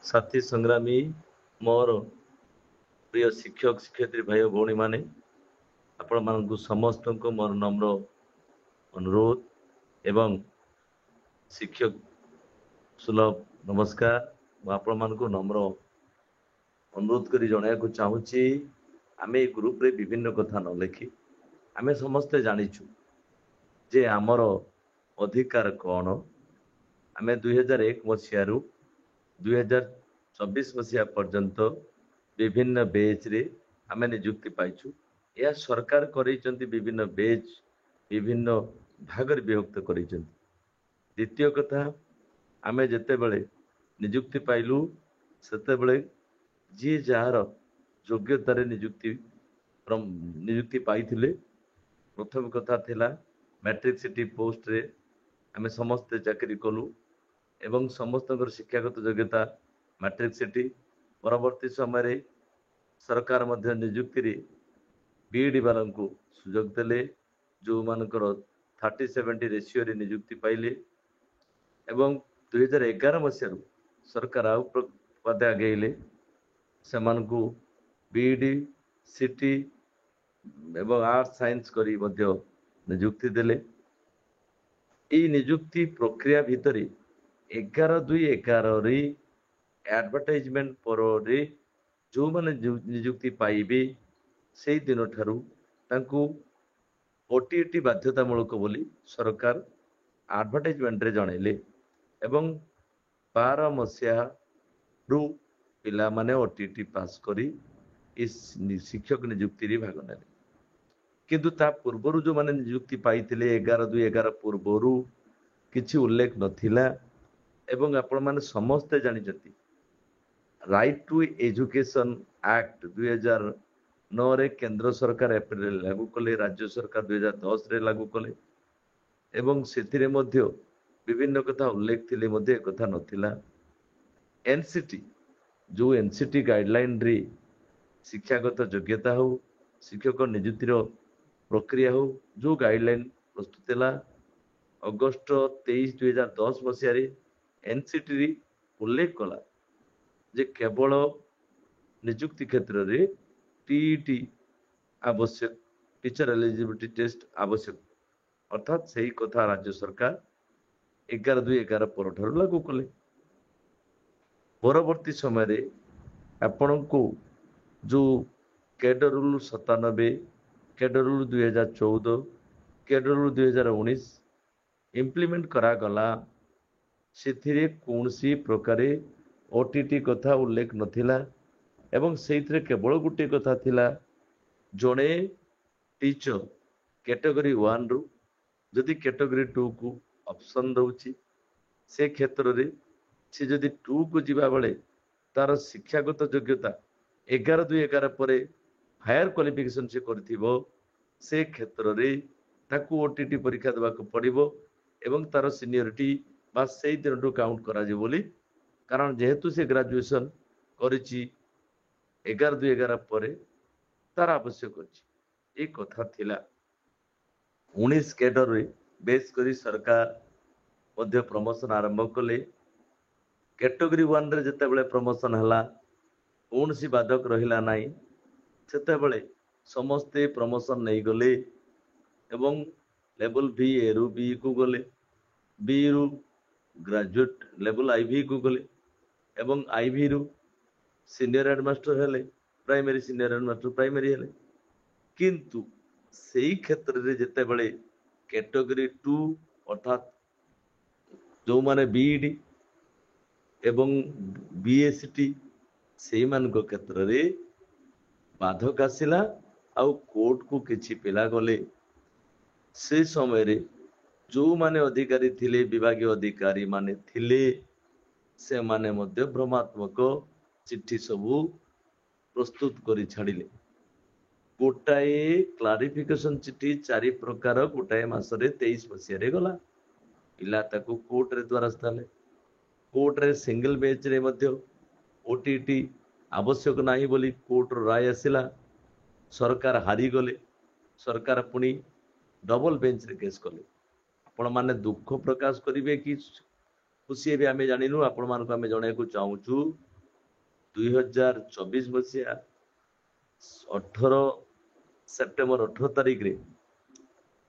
साथी संग्रामी मोर प्रिय शिक्षक शिक्षयित्री भाई भौणी माने आपण मानकु समस्त को मोर नम्र अनुरोध एवं शिक्षक सुलभ नमस्कार आपण मानकु नम्र अनुरोध करी जणाया चाहूँगी आम ग्रुप रे विभिन्न कथा न लिखि आम समस्ते जानिछु जे आमर अधिकार कौन आम 2001 मसीह 2024 मसीहा पर्यंत विभिन्न बेच रे आम निजुक्ति पाइछु। यह सरकार करैचंती विभिन्न बेच विभिन्न भाग विभक्त करैचंती। द्वितीय कथा आम जेते बेले निजुक्ति पाइलु सेते बेले जी जार योग्यतार निजुक्ति पाइथिले प्रथम कथा थिला मैट्रिक सिटी पोस्ट रे आम समस्ते चाकरी कलु एवं समस्त शिक्षागत योग्यता मैट्रिक सिटी परवर्ती समय सरकार मध्य निजुक्ति बीईडी वाला सुजोग देले जो मानकर 30-70 रेशियो रे निजुक्ति पाइले एवं 2011 मसीह सरकार आउ पदे आगेले से बीईडी सिटी एवं आर्ट्स साइंस करी मध्य निजुक्ति देले। ई निजुक्ति प्रक्रिया भितर 11/2/11 रे एडवर्टाइजमेंट पर जो माने निजुक्ति पाइबे से दिन ठारू तांकु ओटीटी बाध्यतामूलक बोली सरकार एडवर्टाइजमेंट रे जणैले एवं 12 मसीहा रु पिला माने ओटीटी पास करी इस शिक्षक निजुक्ति रे भाग नेले किंतु ता पूर्वरु जो माने निजुक्ति पाइथिले 11/2/11 पूर्वरु किछि उल्लेख नथिला एवं आपण माने समस्त जानिजति राइट टू एजुकेशन एक्ट 2009 रे केंद्र सरकार एप्रिल लागू कले राज्य सरकार 2010 रे लागू कले एवं सेथिरे मध्य विभिन्न कथा उल्लेख थिले मध्य कथा नथिला। एनसीटी जो एनसीटी गाइडलाइन रे शिक्षागत योग्यता हो शिक्षक निजुक्तिर प्रक्रिया हो जो गाइडलाइन प्रस्तुत है अगस्ट 23 2010 मसीह एनसीटी उल्लेख कला जे केवल निजुक्ति क्षेत्र में टीईटी आवश्यक टीचर एलिजिबिलिटी टेस्ट आवश्यक अर्थात सही कथा राज्य सरकार 11/2/11 पर लागू कले। परवर्ती समय आपण को जो cadre rule 97 cadre rule 2014 cadre rule 2019 implement करा गला से कौनसी प्रकार ओटीटी कथा उल्लेख नथिला एवं सेइथरे केवल गुटे कथा थिला जड़े टीचर कैटेगरी 1 रु जदि कैटेगरी 2 को ऑप्शन दउची से क्षेत्र रे से जदि 2 को जीवा बेले तार शिक्षागत योग्यता 11/2/11 पर हायर क्वालिफिकेशन से करथिबो से क्षेत्र रे ताकू ओटीटी परीक्षा देबा को पड़िबो एवं तार सीनियरिटी बा से दिन काउंट करा जे बोली कारण जेहेतु से ग्रेजुएशन करिछि 11/2/11 पर तार आवश्यक अछि ए कथा थिला। 19 कैडर रे बेस करी सरकार मध्य प्रमोशन आरंभ कले कैटेगरी 1 रे जते बेले प्रमोशन हला कौन सी बाधक रहिला नाही सेते बेले समस्ते प्रमोशन नहीं गले एवं लेवल बी ए रु बी को गले बी रु ग्रेजुएट लेवल आईवी को गले एवं आईवी रु सीनियर हेडमास्टर हेले प्राइमरी सीनियर हेडमास्टर प्राइमरी हेले किंतु सेही क्षेत्र रे जते बेले कैटेगरी 2 अर्थात जो माने बीईडी एवं बीएसटी से मान क्षेत्र रे बाधक आसिला आउ कोर्ट को किछि पिला गले से समय रे जो माने अधिकारी थिले विभागीय अधिकारी माने थिले से माने मध्य भ्रमात्मक चिट्ठी सबू प्रस्तुत करी छाड़िले गोटाए क्लारिफिकेशन चिट्ठी 4 प्रकार गोटाए मासरे 23 मसीह रे गला पिला ताको कोर्ट रे द्वारा स्थाले कोर्ट रे सिंगल बेंच रे मध्य ओटीटी आवश्यक नाही बोली कोर्ट राय आसिला सरकार हारी गले सरकार पुनी डबल बेंच रे केस कले आपण माने दुख प्रकाश करिवे कि खुशी भी आम जानिनु आपण मान आम जन चाहूँ 2024 ମସିହା 18 ସେପ୍ଟେମ୍ବର 18 ତାରିଖରେ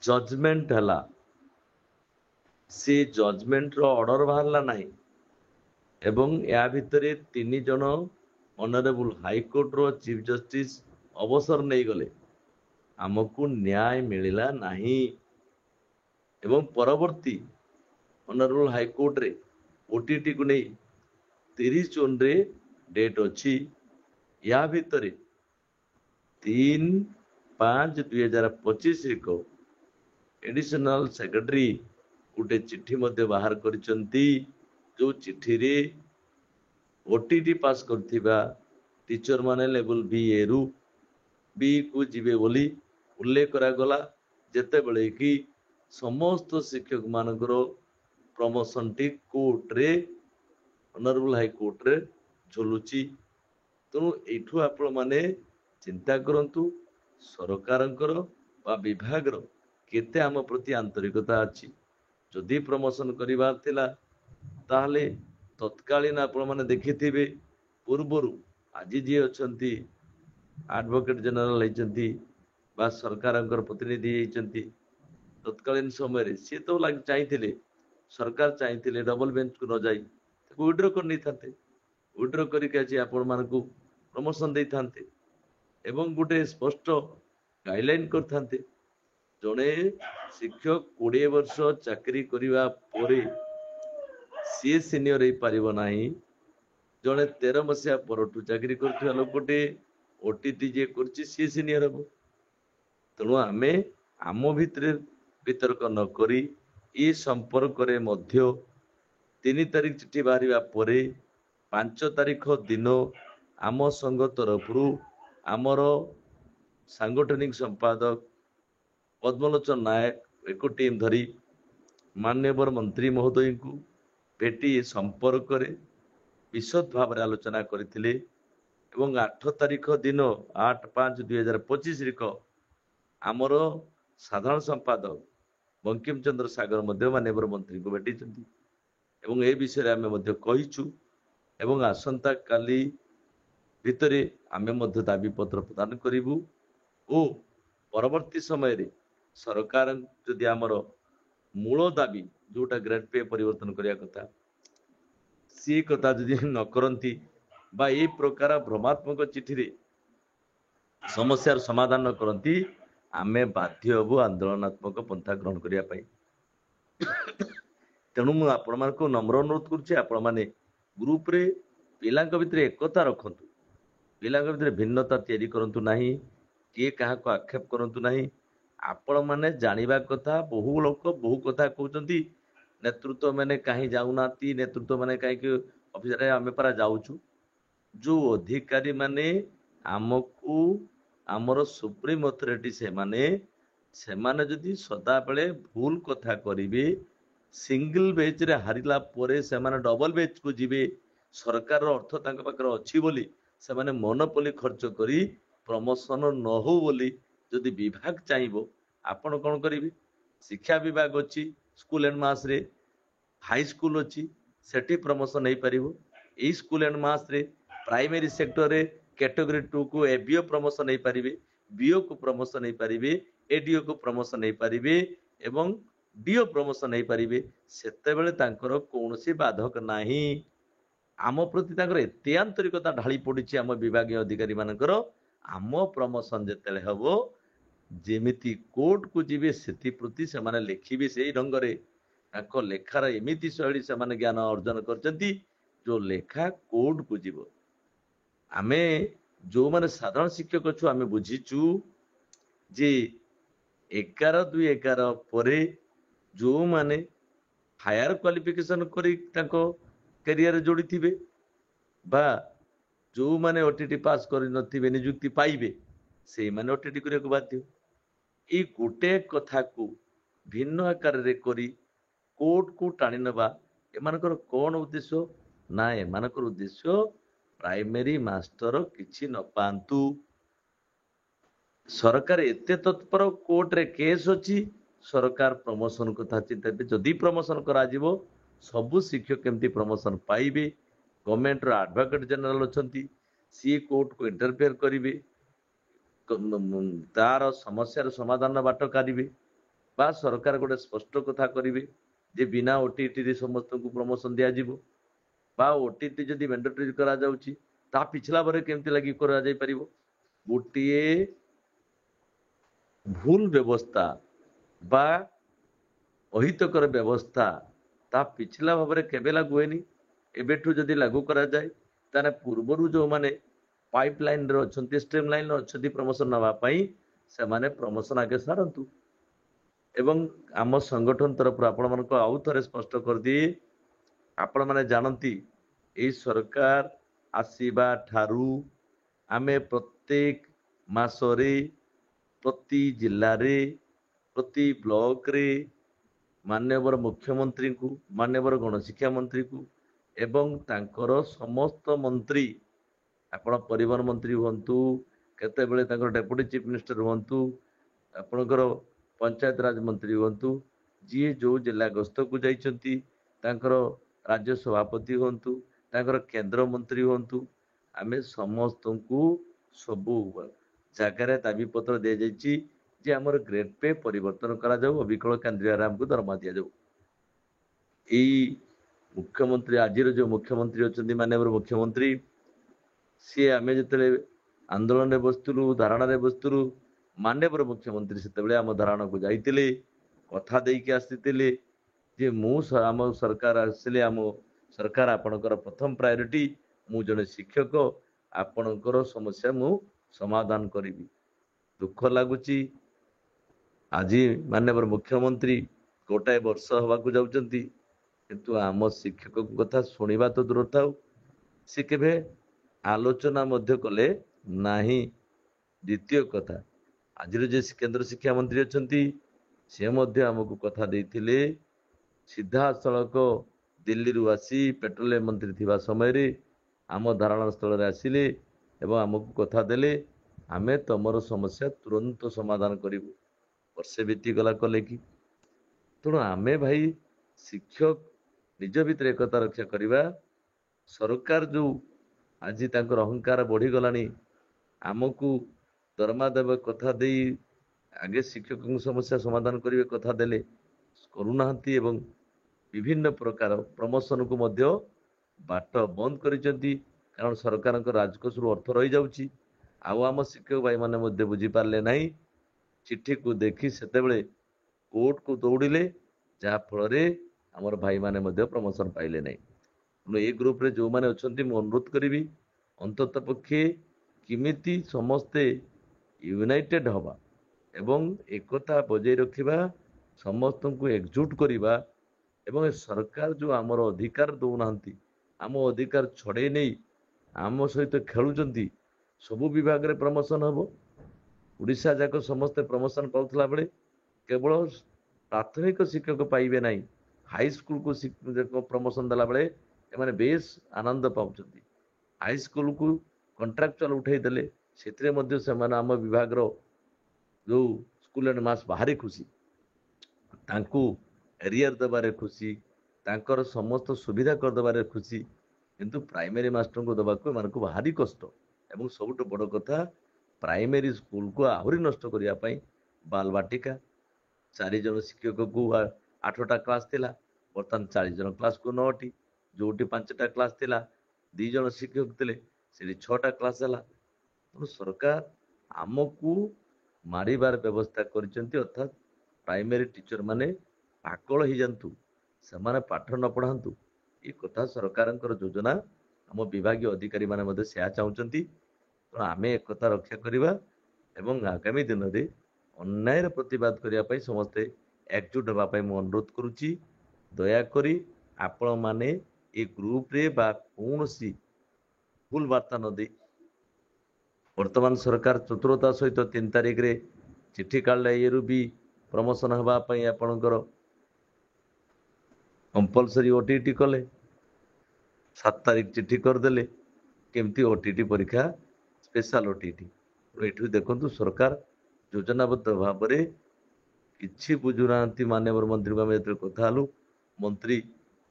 ଜଜମେଣ୍ଟ ହେଲା। ସେ ଜଜମେଣ୍ଟର ଅର୍ଡର ବାହାରିଲା ନାହିଁ ଏବଂ ଏହା ଭିତରେ 3 ଜଣ ଅନରେବୁଲ ହାଇକୋର୍ଟର ଚିଫ ଜଷ୍ଟିସ ଅବସର ନେଇଗଲେ। ଆମକୁ ନ୍ୟାୟ ମିଳିଲା ନାହିଁ ଏବଂ ପରବର୍ତ୍ତୀ ଅନରେବୁଲ ହାଇକୋର୍ଟରେ ଓଟିଟି କୁ ନେଇ 30 ଜୁନରେ ଡେଟ୍ ଅଛି। ୟା ଭିତରେ 3/5/2025 ଏକ ଏଡିସନାଲ ସେକ୍ରେଟାରୀ ଗୋଟେ ଚିଠି ମଧ୍ୟ ବାହାର କରିଛନ୍ତି, ଯୋଉ ଚିଠିରେ ଓଟିଟି ପାସ୍ କରିଥିବା ଟିଚର ମାନେ ଲେଭେଲ BA ରୁ B କୁ ଯିବେ ବୋଲି ଉଲ୍ଲେଖ କରାଗଲା, ଯେତେବେଳେ କି ସମସ୍ତ ଶିକ୍ଷକ ମାନଙ୍କର ପ୍ରମୋସନଟି କୋର୍ଟରେ ଅନରେବୁଲ ହାଇକୋର୍ଟରେ ଝୁଲୁଛି। ତେଣୁ ଏଇଠୁ ଆପଣ ମାନେ ଚିନ୍ତା କରନ୍ତୁ ସରକାରଙ୍କର ବା ବିଭାଗର କେତେ ଆମ ପ୍ରତି ଆନ୍ତରିକତା ଅଛି। ଯଦି ପ୍ରମୋସନ କରିବାର ଥିଲା ତାହେଲେ ତତ୍କାଳୀନ ଆପଣମାନେ ଦେଖିଥିବେ ପୂର୍ବରୁ ଆଜି ଯିଏ ଅଛନ୍ତି ଆଡଭୋକେଟ ଜେନେରାଲ ହେଇଛନ୍ତି ବା ସରକାରଙ୍କର ପ୍ରତିନିଧି ହେଇଛନ୍ତି, ତତ୍କାଳୀନ ସମୟରେ ସିଏ ତ ଚାହିଁଥିଲେ, ସରକାର ଚାହିଁଥିଲେ ଡବଲ ବେଞ୍ଚକୁ ନ ଯାଇ ତାକୁ ୱିଡ୍ର କରି ନେଇଥାନ୍ତେ। ୱିଡ୍ର କରିକି ଆଜି ଆପଣମାନଙ୍କୁ ପ୍ରମୋସନ ଦେଇଥାନ୍ତେ ଏବଂ ଗୋଟେ ସ୍ପଷ୍ଟ ଗାଇଡଲାଇନ କରିଥାନ୍ତେ। ଜଣେ ଶିକ୍ଷକ 20 ବର୍ଷ ଚାକିରି କରିବା ପରେ ସିଏ ସିନିୟର ହେଇପାରିବ ନାହିଁ। ଜଣେ 13 ମସିହା ପରଠୁ ଚାକିରି କରୁଥିବା ଲୋକଟେ ଓଟିଟି ଯିଏ କରୁଛି ସିଏ ସିନିୟର ହବ। ତେଣୁ ଆମେ ଆମ ଭିତରେ ବିତର୍କ ନ କରି ଏ ସମ୍ପର୍କରେ ମଧ୍ୟ 3 ତାରିଖ ଚିଠି ବାହାରିବା ପରେ 5 ତାରିଖ ଦିନ ଆମ ସଂଘ ତରଫରୁ ଆମର ସାଂଗଠନିକ ସମ୍ପାଦକ ପଦ୍ମଲୋଚନ ନାୟକ ଏକ ଟିମ୍ ଧରି ମାନ୍ୟବର ମନ୍ତ୍ରୀ ମହୋଦୟଙ୍କୁ ଭେଟି ଏ ସମ୍ପର୍କରେ ବିଶଦ ଭାବରେ ଆଲୋଚନା କରିଥିଲେ ଏବଂ 8 ତାରିଖ ଦିନ 8/5/2025 ଆମର ସାଧାରଣ ସମ୍ପାଦକ ବଙ୍କିମ ଚନ୍ଦ୍ର ସାଗର ମଧ୍ୟ ମାନ୍ୟବର ମନ୍ତ୍ରୀଙ୍କୁ ଭେଟିଛନ୍ତି ଏବଂ ଏ ବିଷୟରେ ଆମେ ମଧ୍ୟ କହିଛୁ ଏବଂ ଆସନ୍ତା କାଲି ଭିତରେ ଆମେ ମଧ୍ୟ ଦାବି ପତ୍ର ପ୍ରଦାନ କରିବୁ ଓ ପରବର୍ତ୍ତୀ ସମୟରେ ସରକାର ଯଦି ଆମର ମୂଳ ଦାବି ଯୋଉଟା ଗ୍ରେଡ୍ ପେ ପରିବର୍ତ୍ତନ କରିବା କଥା ସେ କଥା ଯଦି ନ କରନ୍ତି ବା ଏ ପ୍ରକାର ଭ୍ରମାତ୍ମକ ଚିଠିରେ ସମସ୍ୟାର ସମାଧାନ ନ କରନ୍ତି, ଆମେ ବାଧ୍ୟ ହବୁ ଆନ୍ଦୋଳନାତ୍ମକ ପନ୍ଥା ଗ୍ରହଣ କରିବା ପାଇଁ। ତେଣୁ ମୁଁ ଆପଣମାନଙ୍କୁ ନମ୍ର ଅନୁରୋଧ କରୁଛି, ଆପଣମାନେ ଗ୍ରୁପରେ ପିଲାଙ୍କ ଭିତରେ ଏକତା ରଖନ୍ତୁ, ପିଲାଙ୍କ ଭିତରେ ଭିନ୍ନତା ତିଆରି କରନ୍ତୁ ନାହିଁ, କିଏ କାହାକୁ ଆକ୍ଷେପ କରନ୍ତୁ ନାହିଁ। ଆପଣମାନେ ଜାଣିବା କଥା, ବହୁ ଲୋକ ବହୁ କଥା କହୁଛନ୍ତି, ନେତୃତ୍ୱ ମାନେ କାହିଁ ଯାଉନାହାନ୍ତି, ନେତୃତ୍ୱ ମାନେ କାହିଁକି ଅଫିସରେ ଆମେ ପରା ଯାଉଛୁ। ଯୋଉ ଅଧିକାରୀ ମାନେ ଆମକୁ ଆମର ସୁପ୍ରିମ ଅଥରିଟି ସେମାନେ ଯଦି ସଦାବେଳେ ଭୁଲ କଥା କରିବେ, ସିଙ୍ଗଲ ବେଚରେ ହାରିଲା ପରେ ସେମାନେ ଡବଲ ବେଚକୁ ଯିବେ, ସରକାରର ଅର୍ଥ ତାଙ୍କ ପାଖରେ ଅଛି ବୋଲି ସେମାନେ ମନୋପଲି ଖର୍ଚ୍ଚ କରି ପ୍ରମୋସନ ନ ହଉ ବୋଲି ଯଦି ବିଭାଗ ଚାହିଁବ, ଆପଣ କଣ କରିବେ? ଶିକ୍ଷା ବିଭାଗ ଅଛି, ସ୍କୁଲ ଆଣ୍ଡ ମାସରେ ହାଇସ୍କୁଲ ଅଛି, ସେଠି ପ୍ରମୋସନ ହେଇପାରିବ। ଏଇ ସ୍କୁଲ ଆଣ୍ଡ ମାସରେ ପ୍ରାଇମେରୀ ସେକ୍ଟରରେ କ୍ୟାଟେଗୋରୀ 2 କୁ ଏବିଓ ପ୍ରମୋସନ ହେଇପାରିବେ, ବିଓ କୁ ପ୍ରମୋସନ ହେଇପାରିବେ, ଏଡିଓ କୁ ପ୍ରମୋସନ ହେଇପାରିବେ ଏବଂ ଡିଓ ପ୍ରମୋସନ ହେଇପାରିବେ। ସେତେବେଳେ ତାଙ୍କର କୌଣସି ବାଧକ ନାହିଁ। ଆମ ପ୍ରତି ତାଙ୍କର ଏତେ ଆନ୍ତରିକତା ଢାଳି ପଡିଛି ଆମ ବିଭାଗୀୟ ଅଧିକାରୀ ମାନଙ୍କର, ଆମ ପ୍ରମୋସନ ଯେତେବେଳେ ହବ ଯେମିତି କୋର୍ଟକୁ ଯିବେ ସେଥିପ୍ରତି ସେମାନେ ଲେଖିବେ ସେଇ ଢଙ୍ଗରେ। ତାଙ୍କ ଲେଖାର ଏମିତି ଶୈଳୀ ସେମାନେ ଜ୍ଞାନ ଅର୍ଜନ କରିଛନ୍ତି ଯୋଉ ଲେଖା କୋର୍ଟକୁ ଯିବ। ଆମେ ଯୋଉମାନେ ସାଧାରଣ ଶିକ୍ଷକ ଅଛୁ ଆମେ ବୁଝିଛୁ ଯେ 11/2/11 ପରେ ଯୋଉମାନେ ହାୟର କ୍ୱାଲିଫିକେସନ କରି ତାଙ୍କ କ୍ୟାରିୟର ଯୋଡ଼ିଥିବେ ବା ଯୋଉମାନେ ଓଟିଟି ପାସ୍ କରିନଥିବେ ନିଯୁକ୍ତି ପାଇବେ, ସେଇମାନେ ଓଟିଟି କରିବାକୁ ବାଧ୍ୟ। ଏଇ ଗୋଟେ କଥାକୁ ଭିନ୍ନ ଆକାରରେ କରି କୋର୍ଟକୁ ଟାଣି ନେବା ଏମାନଙ୍କର କଣ ଉଦ୍ଦେଶ୍ୟ? ନା ଏମାନଙ୍କର ଉଦ୍ଦେଶ୍ୟ ପ୍ରାଇମେରୀ ମାଷ୍ଟର କିଛି ନ ପାଆନ୍ତୁ। ସରକାର ଏତେ ତତ୍ପର, କୋର୍ଟରେ କେସ୍ ଅଛି, ସରକାର ପ୍ରମୋସନ କଥା ଚିନ୍ତା, ଯଦି ପ୍ରମୋସନ କରାଯିବ ସବୁ ଶିକ୍ଷକ କେମିତି ପ୍ରମୋସନ ପାଇବେ। ଗଭର୍ଣ୍ଣମେଣ୍ଟର ଆଡଭୋକେଟ ଜେନେରାଲ ଅଛନ୍ତି, सी कोर्ट को इंटरफेयर करेंगे, तार समस्यार समाधान बाट काढ़े बा सरकार गोटे स्पष्ट कथा करेंगे जे बिना ओटीटी समस्त को प्रमोशन दिज्व बा ओटीटी जदि मैंडेटरी करा जाउची ता पिछला बारे केमती लगी करा जाई परिबो। गोटिए भूल व्यवस्था बा अहितकर व्यवस्था ता पिछला भाव में केबे लागू हुएनी, एबेठू जदि लागू करा जाए ताने पूर्वरु जो माने पाइपलाइन रे अछंती स्ट्रीम लाइन रे अछंती प्रमोशन नवा पई से माने प्रमोशन आगे सारंतु। एवं आम संगठन तरफ आपण मन को आउ थरे स्पष्ट कर दिए, आपण माने जानती ए सरकार आसीबा ठारू आमे प्रत्येक मासरे प्रति जिल्ला रे प्रति ब्लॉक रे मान्यवर मुख्यमंत्री को मान्यवर गणशिक्षा मंत्री को एवं तांकर समस्त मंत्री आपण परिवहन मंत्री हुंतु केते बेले तांकर डेप्यूटी चीफ मिनिस्टर हुंतु आपणकर पंचायत राज मंत्री हुंतु जी जो जिला गस्त को जाइछंती तांकर राज्य सभापति हुंतु तांकर केंद्र मंत्री हुंतु आमे समस्त को सबु जगह दाबी पत्र दे जाइछि जे हमर ग्रेड पे परिवर्तन करा जाऊ, अविकल केंद्रीय को दरमा दिया जाऊ। यही मुख्यमंत्री आज जो मुख्यमंत्री अच्छा माननीय मुख्यमंत्री सी आम जो आंदोलन में बसलु धारणा रे बसलु माननीय मुख्यमंत्री से आम धारणा को जाइए कथा देके आसी जे मु आम सरकार आसिले आम सरकार आपणकर प्रथम प्रायोरिटी मु जने शिक्षक आपणकर समस्या मु समाधान करी। दुख लगुच आज माननीय मुख्यमंत्री गोटाए वर्ष हवा जाउछंती किंतु आम शिक्षक कथा शुणा तो दूर था सी केभे आलोचना मध्य कले नाही। द्वितीय कथा आज जे केंद्र शिक्षा मंत्री अच्छी से मध्य आमको कथा देथिले सीधा सड़क दिल्ली रु आसी पेट्रोलियम मंत्री थिबा समय रे आम धारणा स्थल रे आसिले एवं आमको कथा देले आमे तमर समस्या तुरंत समाधान करिवु। वर्षे बीती गला कले कि तेणु आमे भाई शिक्षक निज भितर एकता रक्षा करवा। सरकार जो आज तांकर अहंकार बढ़ीगलानी आमको दरमा देव कथा दे आगे शिक्षक समस्या समाधान करेंगे कथा देले करूना एवं विभिन्न प्रकार प्रमोशन को मध्य बाट बंद करिसेंती कारण सरकार राजकोष रु अर्थ रही जाउची। आम शिक्षक भाई माने मध्य बुझी पारले नहीं चिट्ठी को देखी सेतेबेले कोर्ट को दौड़िले जहा फल आमर भाई माने मध्य प्रमोशन पाइले नहीं। ए ग्रुप रे जो माने अछंती मु अनुरोध करी अंतत पक्षे किमिति समस्ते यूनाइटेड हवा एवं एकता बजाय रखिबा समस्त को एकजुट करिबा एवं सरकार जो आमर अधिकार दौनांती आम अधिकार छड़े नहीं आम सहित खेलुचंती सबु विभाग रे प्रमोशन हबो। उड़ीसा जाक समस्ते प्रमोशन पाउथला बेले केवल प्राथमिक शिक्षक पाइबे नहीं हाई स्कूल को प्रमोशन देला बेले एमाने बेस आनंद पाउचंती। हाई स्कूल को कंट्राक्चुअल उठाई देले सेतरे मध्य सेमाने आम विभाग रो जो स्कूल एंड मास बाहरी खुशी तांकू एरियर दबारे खुशी तांकर समस्त सुविधा कर दबारे खुशी किंतु प्राइमरी मास्टर को दबा को मानक भारी कष्ट एवं सबुठ बड़ कथा प्राइमरी स्कूल को आहरी नष्ट करिया पई बाल बाटिका 4 जन शिक्षक को 8टा क्लास थिला बर्तमान 40 जन क्लास को 9टी जोटी 5टा क्लास थिला 2 जन शिक्षक थिले से 6टा क्लास है। तो सरकार आमको मारिबार व्यवस्था करिसेंती अर्थात प्राइमरी टीचर माने पाकल ही जातु से पाठ न पढ़ातु ये कथा सरकार योजना आम विभाग अधिकारी माने मध्य से चाहते। तो आम एक कथा रक्षा करवा एवं आगामी दिन में अन्याय प्रतिवाद करने समस्ते एकजुट होगापी मु अनुरोध करुच्ची। दयाकोरी आपण माने ए ग्रुप रे बा कौन सी भूल वार्ता न दे वर्तमान सरकार चतुरता सहित 3 तारिख रे चिट्ठी काढले ये भी प्रमोशन होगापी आपणकर कंपलसरी ओटीटी कले 7 तारिख चिट्ठी करदेले केमती ओटीटी परीक्षा स्पेशल ओटीटी ये देखु सरकार योजनाबद्ध भाव में किसी बुझुना माननीय मंत्री को आम कथा मंत्री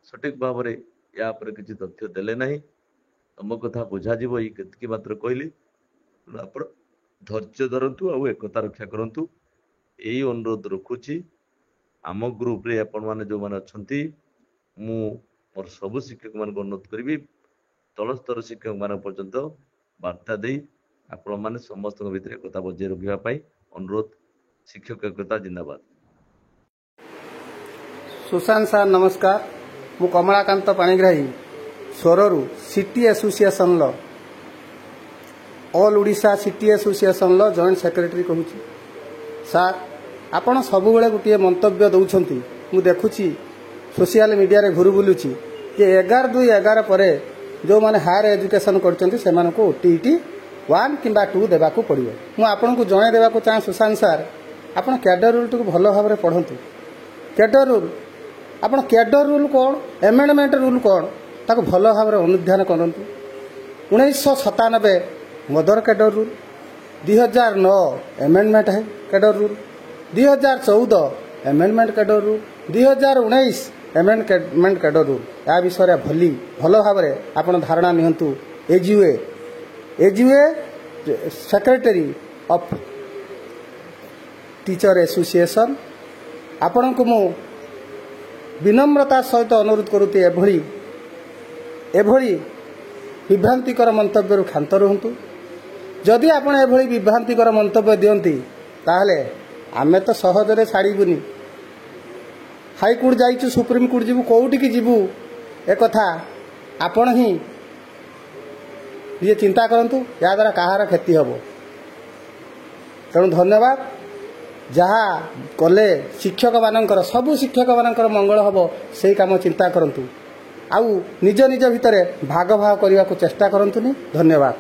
सठिक भाव में या किसी तथ्य देले नहीं तुम कथा बुझाଯିବ ଏଇ କେତିକି ମାତ୍ର କହିଲି। ଆପଣ ଧୈର୍ଯ୍ୟ ଧରନ୍ତୁ ଆଉ ଏକତା ରକ୍ଷା କରନ୍ତୁ ଏଇ ଅନୁରୋଧ ରଖୁଛି। ଆମ ଗ୍ରୁପରେ ଆପଣମାନେ ଯେଉଁମାନେ ଅଛନ୍ତି ମୁଁ ମୋର ସବୁ ଶିକ୍ଷକମାନଙ୍କୁ ଅନୁରୋଧ କରିବି ତଳ ସ୍ତର ଶିକ୍ଷକମାନଙ୍କ ପର୍ଯ୍ୟନ୍ତ ବାର୍ତ୍ତା ଦେଇ ଆପଣମାନେ ସମସ୍ତଙ୍କ ଭିତରେ ଏକତା ବଜାୟ ରଖିବା ପାଇଁ ଅନୁରୋଧ। ଶିକ୍ଷକ ଏକତା ଜିନ୍ଦାବାଦ। सुशांत सार नमस्कार। मु कमलाकांत पाणिग्राही स्वररू city association all Odisha city association joint secretary कहूँ। सार आपण सब गोटे मंतव्य दौरान मु देखुची सोशल मीडिया रे घुरु बुलुची कि 11/2/11 पर जो माने हायर एजुकेशन कर ओटीईटी 1 किंबा 2 देवाक पड़ो। मु आपन को जणे देवाक चाहे सुशांत सार आपण कैडर रूल को भल भाव में पढ़ंतु। कैडर रूल आपण कैडर रूल कौन एमेंडमेंट रूल कौन ताको भल भाव में अनुध्यान करंतु। 1997 मदर कैडर रूल, 2009 एमेंडमेंट है cadre rule, 2014 amendment cadre rule, 2019 amendment cadre rule. या विषय भल भाव में आपण धारणा नियंतु। एजीए सेक्रेटरी ऑफ टीचर एसोसिएशन आपण को मु विनम्रता सहित अनुरोध करुते एभली विभ्रांतिकर मंतव्य क्षांत रुहतु। जदि आपण एभली विभ्रांतिकर मंतव्य दियंती ताहले आमे तो सहजरे छाड़बुनी। हाईकोर्ट जाइचु, सुप्रीम कोर्ट जीवु, कोउटी की जीवु एक कथा आपण ही ये चिंता करंतु। या द्वारा कहार क्षति हबो। तेणु धन्यवाद। जहाँ कले शिक्षक मानकर सबु शिक्षक मानकर मंगल हम से काम चिंता करंतु। आउ निज निज भितर भाग भाग करने को चेष्टा करंतुनी। धन्यवाद।